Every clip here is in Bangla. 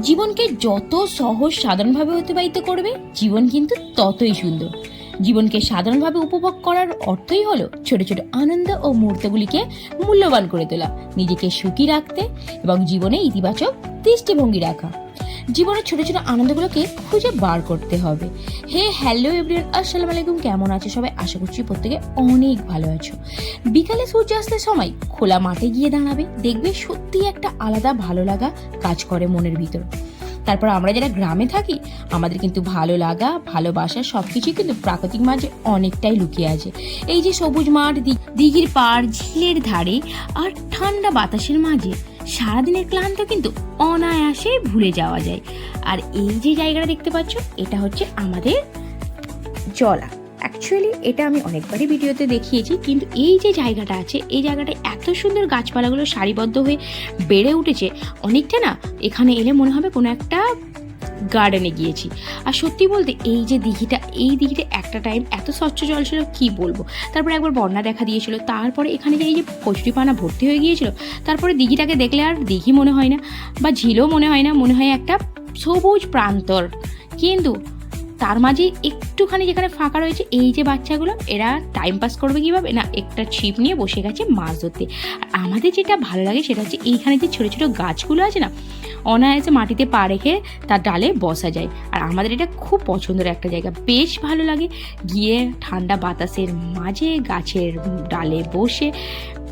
জীবনকে যত সহজ সাধারণভাবে অতিবাহিত করবে জীবন কিন্তু ততই সুন্দর। জীবনকে সাধারণভাবে উপভোগ করার অর্থই হলো ছোট ছোট আনন্দ ও মুহূর্তগুলিকে মূল্যবান করে তোলা, নিজেকে সুখী রাখতে এবং জীবনে ইতিবাচক দৃষ্টিভঙ্গি রাখা। জীবনের ছোট ছোট আনন্দগুলোকে খুঁজে বার করতে হবে। হ্যালো এভরিওয়ান, আসসালামু আলাইকুম। কেমন আছো সবাই? আশা করছি প্রত্যেকে অনেক ভালো আছো। বিকালে সূর্যাস্তের সময় খোলা মাঠে গিয়ে দাঁড়াবে, দেখবে সত্যি একটা আলাদা ভালো লাগা কাজ করে মনের ভিতর। তারপর আমরা যারা গ্রামে থাকি, আমাদের কিন্তু ভালো লাগা, ভালোবাসা সবকিছুই কিন্তু প্রাকৃতিক মাঝে অনেকটাই লুকিয়ে আছে। এই যে সবুজ মাঠ, দিঘির পাড়, ঝিলের ধারে আর ঠান্ডা বাতাসের মাঝে সারাদিনের ক্লান্ত কিন্তু অনায়াসে ভুলে যাওয়া যায়। আর এই যে জায়গাটা দেখতে পাচ্ছ, এটা হচ্ছে আমাদের জলা। অ্যাকচুয়ালি এটা আমি অনেকবারই ভিডিওতে দেখিয়েছি, কিন্তু এই যে জায়গাটা আছে, এই জায়গাটা এত সুন্দর গাছপালাগুলো সারিবদ্ধ হয়ে বেড়ে উঠেছে, অনেকটা না এখানে এলে মনে হবে কোনো একটা গার্ডেনে গিয়েছি। আর সত্যি বলতে এই যে দিঘিটা, এই দিঘিটা একটা টাইম এত স্বচ্ছ জল ছিল কি বলবো। তারপরে একবার বন্যা দেখা দিয়েছিল, তারপরে এখানে যে এই যে কচুরিপানা ভর্তি হয়ে গিয়েছিল, তারপরে দিঘিটাকে দেখলে আর দিঘি মনে হয় না বা ঝিলও মনে হয় না, মনে হয় একটা সবুজ প্রান্তর। কিন্তু তার মাঝে একটুখানি যেখানে ফাঁকা রয়েছে, এই যে বাচ্চাগুলো এরা টাইম পাস করবে কীভাবে না, একটা ছিপ নিয়ে বসে গেছে মাছ ধরতে। আর আমাদের যেটা ভালো লাগে সেটা হচ্ছে এইখানে যে ছোটো ছোটো গাছগুলো আছে না, অনায়াসে মাটিতে পা রেখে তার ডালে বসা যায়। আর আমাদের এটা খুব পছন্দের একটা জায়গা, বেশ ভালো লাগে গিয়ে ঠান্ডা বাতাসের মাঝে গাছের ডালে বসে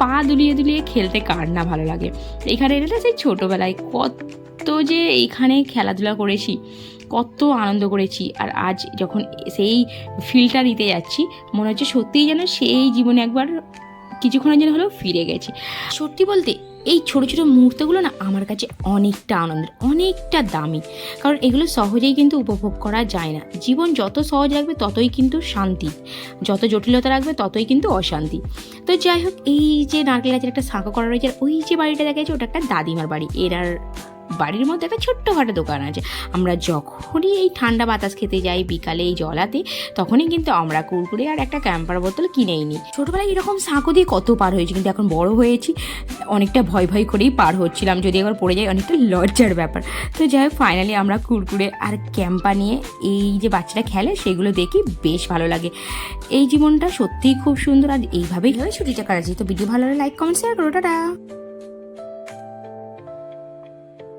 পা দুলিয়ে দুলিয়ে খেলতে কার না ভালো লাগে। এখানে এলে সেই ছোটোবেলায় কত যে এইখানে খেলাধুলা করেছি, কত আনন্দ করেছি। আর আজ যখন সেই ফিলটা দিতে যাচ্ছি, মনে হচ্ছে সত্যিই যেন সেই জীবনে একবার কিছুক্ষণের জন্য হলেও ফিরে গেছি। সত্যি বলতে এই ছোটো ছোটো মুহূর্তগুলো না আমার কাছে অনেকটা আনন্দের, অনেকটা দামি, কারণ এগুলো সহজেই কিন্তু উপভোগ করা যায় না। জীবন যত সহজ রাখবে ততই কিন্তু শান্তি, যত জটিলতা রাখবে ততই কিন্তু অশান্তি। তো যাই হোক, এই যে নারকেল গাছের একটা শাঁখো করা রয়েছে, আর ওই যে বাড়িটা দেখা যাচ্ছে ওটা একটা দাদিমার বাড়ি। এরার বাড়ির মধ্যে একটা ছোট্টখাটো দোকান আছে। আমরা যখনই এই ঠান্ডা বাতাস খেতে যাই বিকালে এই জলাতে, তখনই কিন্তু আমরা কুরকুরে আর একটা ক্যাম্পার বোতল কিনেই নিই। ছোটোবেলায় এরকম সাঁকো দিয়ে কত পার হয়েছি, কিন্তু এখন বড় হয়েছি অনেকটা ভয় ভয় করেই পার হচ্ছিলাম, যদি একবার পড়ে যায় অনেকটা লজ্জার ব্যাপার। তো যাই হোক, ফাইনালি আমরা কুরকুরে আর ক্যাম্পা নিয়ে এই যে বাচ্চারা খেলে সেগুলো দেখি বেশ ভালো লাগে। এই জীবনটা সত্যিই খুব সুন্দর, আর এইভাবেই ছুটিটা কাটাচ্ছি। তো ভিডিও ভালো লাগে লাইক কমেন্ট শেয়ার করো, টাটা।